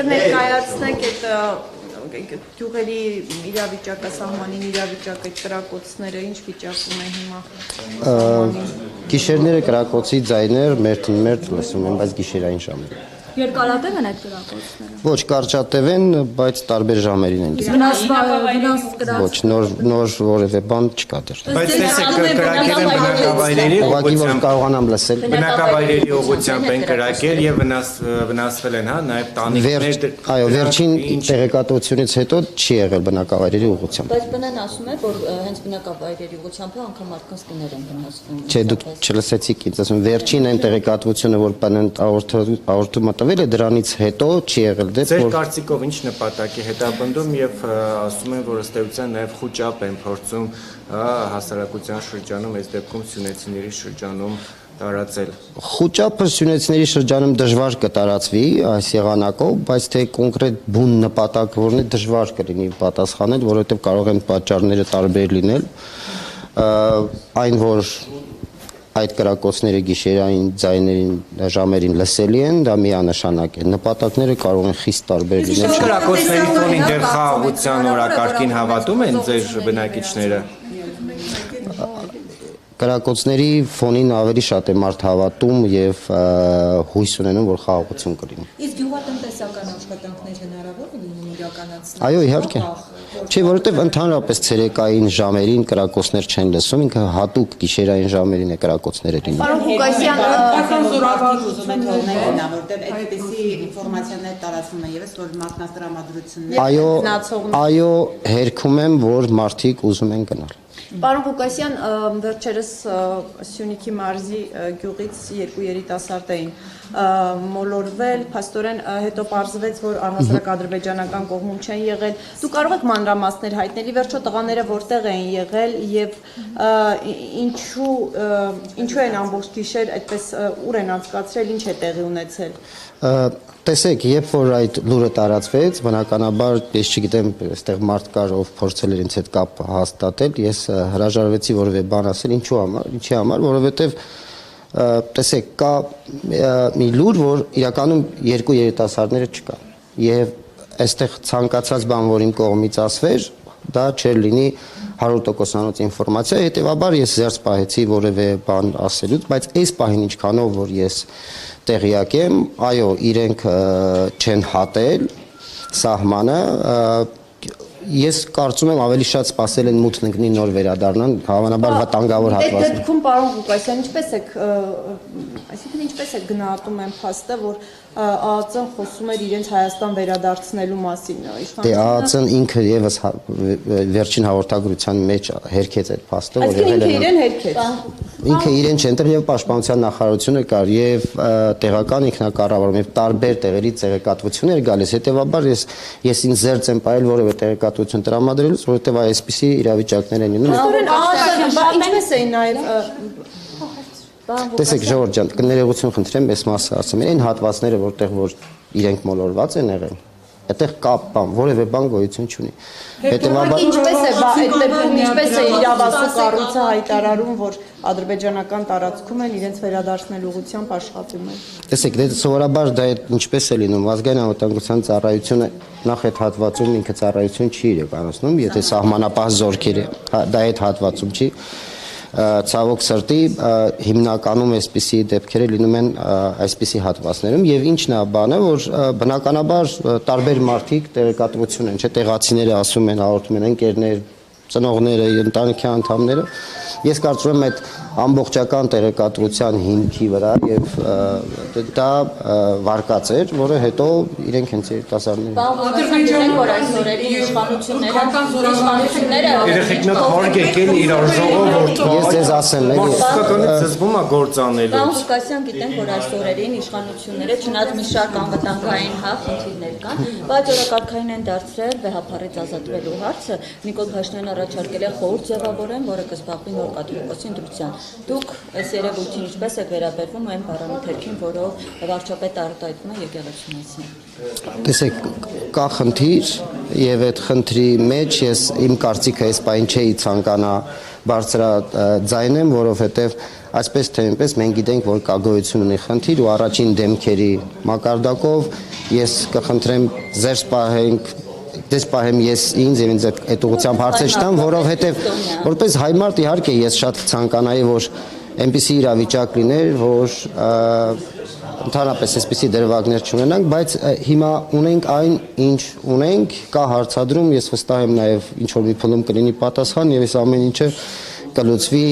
կներկայացնեք այդ գյուղերի իրավիճակը, սահմանին իրավիճակը, այդ կրակոցները ինչ վիճակում է հիմա։ Գիշերները կրակոցի ձայներ մերթ լսում են, բայց գիշերային ժամերին։ Երկարատև են այդ կրակոցները։ Ոչ, կարճատև են, բայց տարբեր ժամերին են։ Ոչ, նոր որևէ բան չկա դեռ։ Բայց տեսեք կրակել են բնակավայրերի ուղղակի որ կարողանամ լսել։ Բնակավայրերի ուղղությամբ են կրակել եւ վնասվել են, հա, նաեւ տանիքներ։ Այո, վերջին տեղեկատվությունից հետո չի եղել բնակավայրերի ուղղությամբ։ Բայց բնեն ասում է, որ հենց բնակավայրերի ուղղությամբ անգամ մարդկանց տներ են վնասվում։ Չէ, դուք չլսեցիք ինձ ասում, վերջին այն տեղեկատվությունը, որ բնեն հաղորդում տվել է, դրանից հետո չի եղել դեպք, Ձեր կարծիքով ինչ նպատակ է հետապնդում եւ ասում են, որ ըստ էության նաեւ խոճապ են փորձում հասարակության շրջանում, այս դեպքում սյունեցիների շրջանում տարածել։ Խոճապը սյունեցիների շրջանում դժվար կտարածվի այս եղանակով, բայց թե կոնկրետ բուն նպատակ որն է դժվար կլինի պատասխանել, որովհետեւ կարող են պատճառները տարբեր լինել։ Այն որ այդ կրակոցները գիշերային ձայներին ժամերին լսելի են, դա միանշանակ է։ Նպատակները կարող են խիստ տարբեր լինել։ Կրակոցների ֆոնին դեռ խաղաղության օրակարգին հավատում են ձեր բնակիչները։ Կրակոցների ֆոնին ավելի շատ է մարդ հավատում եւ հույս ունենում, որ խաղաղություն կլինի։ Իսկ գյուղատնտեսական աշխատանքներ հնարավոր է լինում իրականացնել։ Այո, իհարկե։ Չէ, որովհետեւ ընդհանրապես ցերեկային ժամերին կրակոցներ չեն լսում, ինքը հատուկ գիշերային ժամերին է կրակոցները լինում։ Պարոն Ղուկասյան, զորավարտ ուզում են թողնել նա, որտեղ այդպիսի ինֆորմացիաներ տարածվում են եւս, որ մարդկանց տրամադրություններ։ Այո, հերքում եմ, որ մարդիկ ուզում են գնալ։ Պարոն Ղուկասյան, վերջերս Սյունիքի մարզի գյուղից երկու երիտասարդ էին մոլորվել, փաստորեն հետո պարզվեց, որ առհասարակ ադրբեջանական կողմում չեն եղել։ Դուք կարող եք մանրամասներ հայտնել, ի վերջո տղաները որտեղ էին եղել եւ ինչու են ամբողջ գիշեր այդպես ուր են անցկացրել, ինչ է տեղի ունեցել։ Տեսեք, երբ որ այդ լուրը տարածվեց, բնականաբար ես չգիտեմ, այստեղ մարդ կար, ով փորձել էր ինձ հետ կապ հաստատել, ես հրաժարվեցի որևէ բան ասել, ինչի համար, որովհետև տեսեք, կա մի լուր, որ իրականում երկու երիտասարդները չկան, եւ այստեղ ցանկացած բան, որ իմ կողմից ասվեր, դա չէր լինի 100%-անոց ինֆորմացիա, հետեւաբար ես զերծ պահեցի որևէ բան ասելուց, բայց այս պահին ինչքանով որ ես տեղյակ եմ, այո, իրենք չեն հատել սահմանը, ես կարծում եմ ավելի շատ սպասել են մութն ընկնի նոր վերադառնան, հավանաբար վտանգավոր հատվածներ։ Այդ դեպքում պարոն Ղուկասյան, ինչպես եք գնահատում են փաստը, որ ԱԱԾ-ն խոսում էր իրենց Հայաստան վերադարձնելու մասին։ Դե ԱԱԾ-ն ինքը եւս վերջին հաղորդագրության մեջ հերքեց այդ փաստը, որ եղել է իրեն հերքեց։ Ինքը իրեն չընտրել եւ պաշտպանության նախարարությունը կար եւ տեղական ինքնակառավարում եւ տարբեր տեղերից տեղեկատվություններ գալիս, հետեւաբար ես ինձ զերծ եմ ողել որևէ տեղեկատվություն տրամադրելուց, որովհետեւ այսպիսի իրավիճակներ են լինում։ Ինչպես էին նաեւ Տեսեք Ժողովուրդ ջան, կներողություն խնդրեմ, այս մասը ասեմ, այն հատվածները, որտեղ որ իրենք մոլորված են եղել, այդտեղ կա բան, որևէ բան գոյություն չունի։ Հետևաբար ինչպես է իրավասու կառույցը հայտարարում, որ ադրբեջանական տարածքում են իրենց վերադարձնելու ուղղությամբ աշխատում են։ Տեսեք, դե սովորաբար դա ինչպես է լինում, ազգային անվտանգության ծառայությունը նախ այդ հատվածում ինքը ծառայություն չի իրականացնում, եթե սահմանապահ զորքեր է, դա այդ հատվածում չի։ Ցավոք սրտի հիմնականում այսպիսի դեպքերը լինում են այսպիսի հատվածներում եւ ինչն է բանը որ բնականաբար տարբեր մարդիկ տեղեկատվություն են, չէ, տեղացիները ասում են, հաղորդում են ընկերներ, ծնողները, ընտանիքի անդամները, ես կարծում եմ այդ ամբողջական տեղեկատվության հիմքի վրա եւ դա վարկած էր, որը հետո իրենք հենց երիտասարդներ Ադրբեջանի որ այս օրերի իշխանությունները երեխեքնոց հարգ եկել իրար ժողովուրդ։ Ես ձեզ ասեմ, Իսկականից զզվում է գործանելու։ Պարոն Ղուկասյան, գիտենք, որ այս օրերին իշխանությունները չնայած մի շարք անվտանգային խնդիրներ կան, բայց օրակարգային են դարձրել վեհափառից ազատվելու հարցը։ Նիկոլ Փաշինյանը առաջարկել է խորհուրդ ձևավորեն, որը կզբաղվի նոր կարգախոսի ընտրության։ Դուք այս երևույթին ինչպես եք վերաբերվում այն բառանաթերքին, որով վարչապետը արտահայտվում է եկեղեցու մասին։ Տեսեք, կա խնդիր եւ այդ խնդրի մեջ ես իմ կարծիքը այս պայն չէի ցանկանա բարձրաձայնեմ, որովհետեւ այսպես թե այնպես մենք գիտենք, որ կա գոյություն ունի խնդիր ու առաջին դեմքերի մակարդակով ես կխնդրեմ ձեր պահենք դες պահեմ ես ինձ եւ ինձ այդ ուղղությամբ հարցեր չտամ, որովհետեւ որպես հայ մարդ իհարկե ես շատ ցանկանայի, որ այնպիսի իրավիճակ լիներ, որ ընդհանրապես այսպիսի դրվագներ չունենանք, բայց հիմա ունենք այն, ինչ ունենք, կա հարցադրում, ես վստահ եմ նաեւ ինչ որ մի փուլում կլինի պատասխան եւ այս ամեն ինչը կլուծվի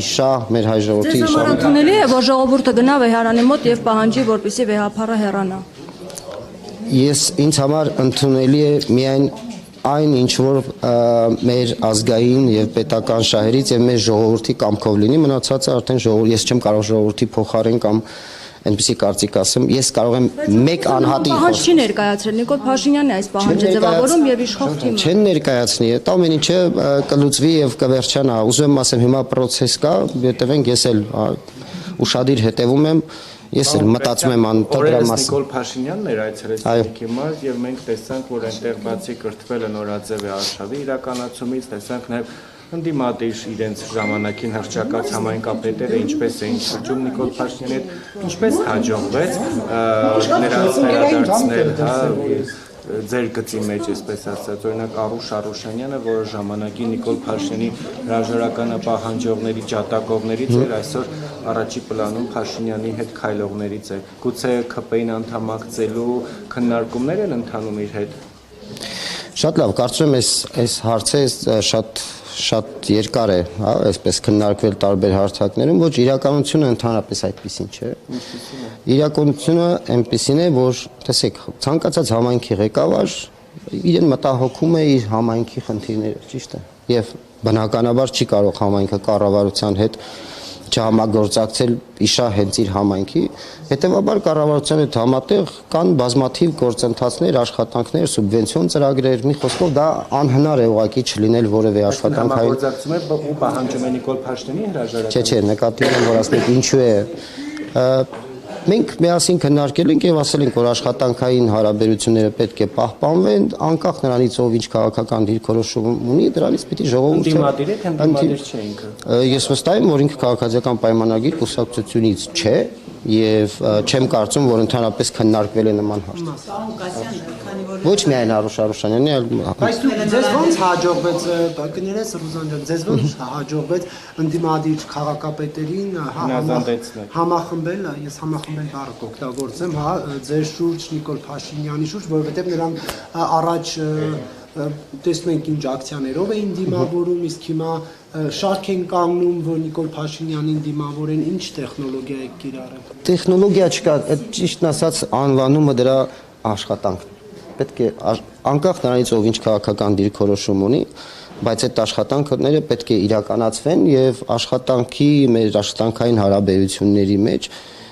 իշա մեր հայ ժողովրդի իշա։ Ձեզ ընդունելի է, որ ժողովուրդը գնա վեհարանի մոտ եւ պահանջի, որպեսզի վեհապարը հեռանա։ Ես ինձ համար ընդունելի է միայն այն ինչ որ մեր ազգային եւ պետական շահերից եւ մեր ժողովրդի կամքով լինի, մնացածը արդեն ես չեմ կարող ժողովրդի փոխարեն կամ այնպեսի կարծիք ասեմ, ես կարող եմ մեկ անհատի Պահանջ չի ներկայացրել Նիկոլ Փաշինյանն է այս պահանջը ձևավորում եւ իշխող թիմը։ Չեն ներկայացնի, այդ ամեն ինչը կլուծվի եւ կվերջանա։ Ուզում եմ ասեմ, հիմա process կա, հետևենք, ես էլ ուշադիր հետևում եմ։ Ես էլ մտածում եմ անտարի մասին։ Նիկոլ Փաշինյանն էր այցելել Սյունիքի մարզ եւ մենք տեսանք, որ այնտեղ բացի կրթվելը նորաձև է արշավի իրականացումից, տեսանք նաեւ ընդդիմադիր իրենց ժամանակին հռչակած համայնքապետերը ինչպես էին շրջում Նիկոլ Փաշինյանի հետ, ինչպես հաջողվեց նրանց ներադարձնել, ձեր գծի մեջ, այսպես ասած, օրինակ Արուշ Արուշանյանը, որը ժամանակի Նիկոլ Փաշինյանի հրաժարականը պահանջողների ջատագովներից էր, այսօր առաջի պլանում Փաշինյանի հետ քայլողներից է։ Գուցե ԿՊ-ին անդամակցելու քննարկումներ են ընթանում իր հետ։ Շատ լավ, կարծում եմ այս հարցը շատ երկար է, հա, այսպես քննարկվել տարբեր հարթակներում, ոչ իրականությունը ընդհանրապես այդպեսին չէ։ Իրականությունը այնպեսին է, որ տեսեք, ցանկացած համայնքի ղեկավար իրեն մտահոգում է իր համայնքի խնդիրները, ճիշտ է։ Եվ բնականաբար չի կարող համայնքը կառավարության հետ չհամագործակցել իշա հենց իր համայնքի, հետևաբար կառավարության հետ համատեղ կան բազմաթիվ գործընթացներ, աշխատանքներ, սուբվենցիոն ծրագրեր, մի խոսքով դա անհնար է ուղղակի չլինել որևէ աշխատանքային։ Համագործակցում է ու պահանջում է Նիկոլ Փաշինյանի հրաժարականը։ Չէ, նկատի եմ, որ ասենք ինչու է։ Մենք միասին քննարկել ենք եւ ասել ենք, որ աշխատանքային հարաբերությունները պետք է պահպանվեն, անկախ նրանից ով ինչ քաղաքական դիրքորոշում ունի, դրանից պիտի ժողովուրդը ընդդիմադիր է, թե ընդդիմադիր չէ ինքը։ Ես վստահ եմ, որ ինքը քաղաքացիական պայմանագիր կուսակցությունից չէ եւ չեմ կարծում, որ ընդհանրապես քննարկվել է նման հարց։ Ոչ միայն Արուշ Արուշանյանի, այլ Բայց ձեզ ո՞նց հաջողվեց, կներես Ռուզան ջան, ձեզ ո՞նց հաջողվեց ընդդիմադիր քաղաքապետերին համախմբել, ես համախմբել բառը կօգտագործեմ, հա, ձեր շուրջ Նիկոլ Փաշինյանի շուրջ, որովհետեւ նրանք առաջ տեսնում ենք ինչ ակցիաներով էին դիմավորում, իսկ հիմա շարք են կանգնում, որ Նիկոլ Փաշինյանին դիմավորեն, ինչ տեխնոլոգիա է կիրառել։ Տեխնոլոգիա չկա, ճիշտն ասած անվանումը դրա աշխատանք։ Պետք է անկախ նրանից ով ինչ քաղաքական դիրքորոշում ունի, բայց այդ աշխատանքները պետք է իրականացվեն եւ մեր աշխատանքային հարաբերությունների մեջ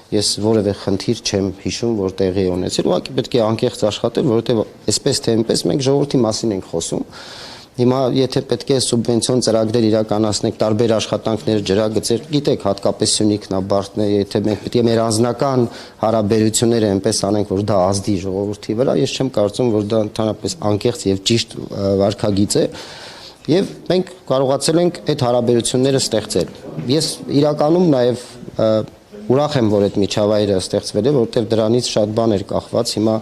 ես որևէ խնդիր չեմ հիշում, որ տեղի է ունեցել, ուղղակի պետք է անկեղծ աշխատել, որովհետեւ այսպես թե այնպես մենք ժողովրդի մասին ենք խոսում։ Հիմա եթե պետք է սուբվենցիոն ծրագրեր իրականացնենք, տարբեր աշխատանքներ, ջրագծեր, գիտեք, հատկապես Սյունիքն է, Բարդն է, եթե մենք պետք է մեր անձնական հարաբերությունները այնպես անենք, որ դա ազդի ժողովրդի վրա, ես չեմ կարծում, որ դա ընդհանրապես անկեղծ եւ ճիշտ վարքագիծ է, եւ մենք կարողացել ենք այդ հարաբերությունները ստեղծել։ Ես իրականում նաեւ ուրախ եմ, որ այդ միջավայրը ստեղծվել է, որովհետեւ դրանից շատ բան էր կախված։ Հիմա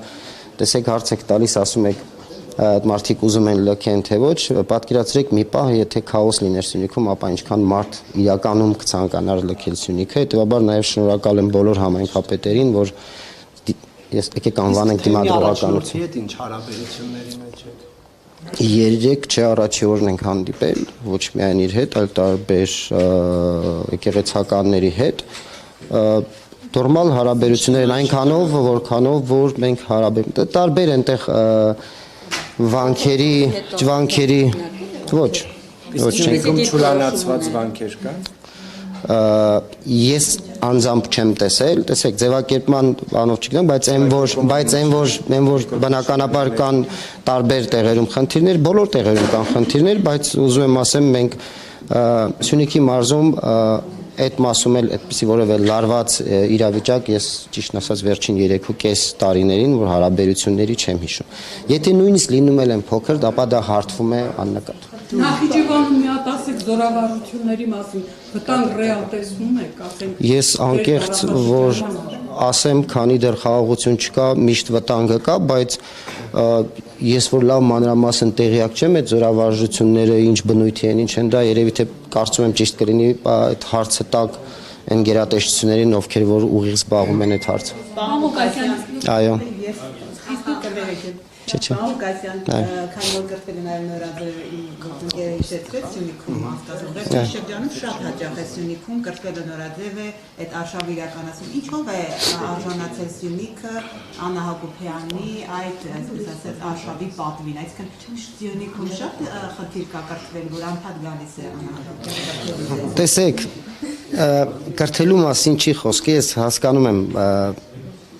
տեսեք հարց եք տալիս, ասում եք մարդիկ ուզում են լքեն թե ոչ, պատկերացրեք մի պահ, եթե քաոս լիներ Սյունիքում, ապա ինչքան մարդ իրականում կցանկանար լքել Սյունիքը, հետեւաբար նաեւ շնորհակալ եմ բոլոր համայնքապետերին, որ ես եկեք անվանենք դիմադրողականություն։ Հետ ինչ հարաբերությունների մեջ եք։ Երեք չէ առաջի օրն ենք հանդիպել, ոչ միայն իր հետ, այլ տարբեր եկեղեցականների հետ։ Նորմալ հարաբերություններ են այնքանով, որքանով որ մենք տարբեր այնտեղ վանքերի ոչ Սյունիքում ճուլանացված վանքեր կան։ Ես անձամբ չեմ տեսել, տեսեք ձևակերպման բանով չգիտեմ, բայց այն որ բնականաբար կան տարբեր տեղերում խնդիրներ, բոլոր տեղերում կան խնդիրներ, բայց ուզում եմ ասեմ մենք Սյունիքի մարզում այդ մասում էլ այդպիսի որևէ լարված իրավիճակ ես ճիշտ ասած վերջին 3.5 տարիներին, որ հարաբերությունների չեմ հիշում։ Եթե նույնիսկ լինում են փոքր, ապա դա հարթվում է աննկատ։ Նախիջևանում մի հատ ասեք զորավարությունների մասին վտանգ ռեալ տեսնում եք, ասենք։ Ես անկեղծ որ ասեմ, քանի դեռ խաղաղություն չկա, միշտ վտանգը կա, բայց ես որ լավ մանրամասն տեղյակ չեմ այդ զորավարժությունները ինչ բնույթի են, ինչ են դա, երևի թե կարծում եմ ճիշտ կլինի այդ հարցը տակ այն գերատեսչություններին, ովքեր որ ուղիղ զբաղվում են այդ հարցը։ Այո։ Պարոն Կասյան, քանի որ կրկել են այլ նորաձևի գործընկերը հիշեցրեց Սյունիքում автозողեր շրջանում շատ հաճախ է Սյունիքում կրկել նորաձևը այդ արշավը իրականացում։ Ինչով է արժանացել Սյունիքը Աննա Հակոբյանի այդ, այսպես ասած, արշավի պատվին, այսինքն Սյունիքում շատ խնդիր կա կրկվել, որ անդադ գալիս է Աննա Հակոբյանը։ Տեսեք, կրթելու մասին չի խոսք, ես հասկանում եմ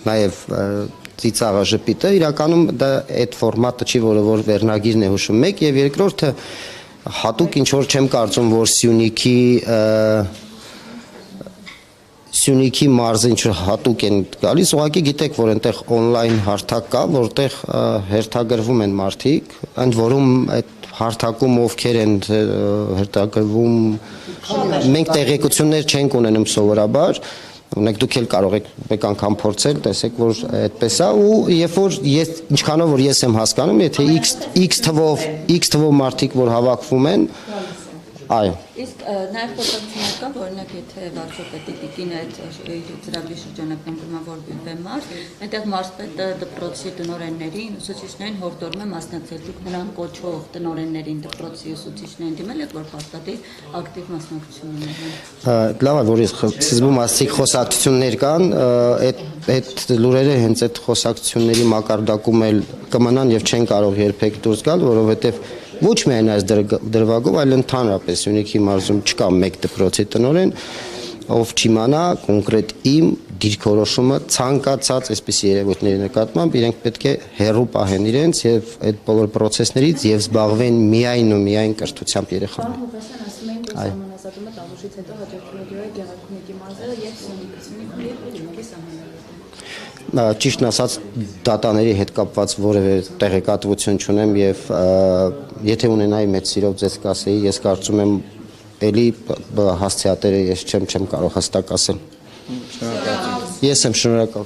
նաև ծիծաղը ժպիտը, իրականում դա այդ ֆորմատը չի, որը որ վերնագիրն է հուշում մեկ եւ երկրորդը հատուկ ինչ որ չեմ կարծում, որ Սյունիքի մարզը ինչ որ հատուկ են գալիս, ուղղակի գիտեք, որ այնտեղ on-line հարթակ կա, որտեղ հերթագրվում են մարդիկ, ընդ որում այդ հարթակում ովքեր են հերթագրվում, մենք տեղեկություններ չենք ունենում սովորաբար, Ունեք դուք էլ կարող եք մեկ անգամ փորձել, տեսեք որ այդպես է ու երբ որ ես ինչքանով որ ես եմ հասկանում, եթե x թվով մարդիկ որ հավաքվում են, այո։ Իսկ նաև խոսակցություններ կան, օրինակ եթե վարչապետի տիկինը այդ ծրագրի շրջանակում գումարվի մարզ, այնտեղ մարզպետը դպրոցի տնօրեններին, ուսուցիչներին հորդորում է մասնակցել, դուք նրան կոչող տնօրեններին դպրոցի ուսուցիչներին դիմել եք, որ հաստատի ակտիվ մասնակցություն ունենան։ Լավ է, որ ես սկզբում ասացի խոսակցություններ կան, այդ լուրերը հենց այդ խոսակցությունների մակարդակում էլ կմնան եւ չեն կարող երբեք դուրս գալ, որովհետեւ ոչ միայն այս դրվագով, այլ ընդհանրապես Սյունիքի մարզում չկա մեկ դպրոցի տնօրեն, ով չիմանա կոնկրետ իմ դիրքորոշումը ցանկացած այսպիսի երևույթների նկատմամբ, իրենք պետք է հեռու պահեն իրենց եւ այդ բոլոր process-ներից եւ զբաղվեն միայն ու միայն կրթությամբ երեխաների։ Այո։ Սահմանազատումը տավուշից հետո հաջորդում է Գեղարքունիքի մարզը եւ Սյունիքի սահմանազատումը։ Ճիշտն ասած դատաների հետ կապված որևէ տեղեկատվություն չունեմ եւ եթե ունենայի մեծ սիրով ձեզ կասեի, ես կարծում եմ էլի հասցեատերը ես չեմ կարող հստակ ասել։ Ես եմ շնորհակալ։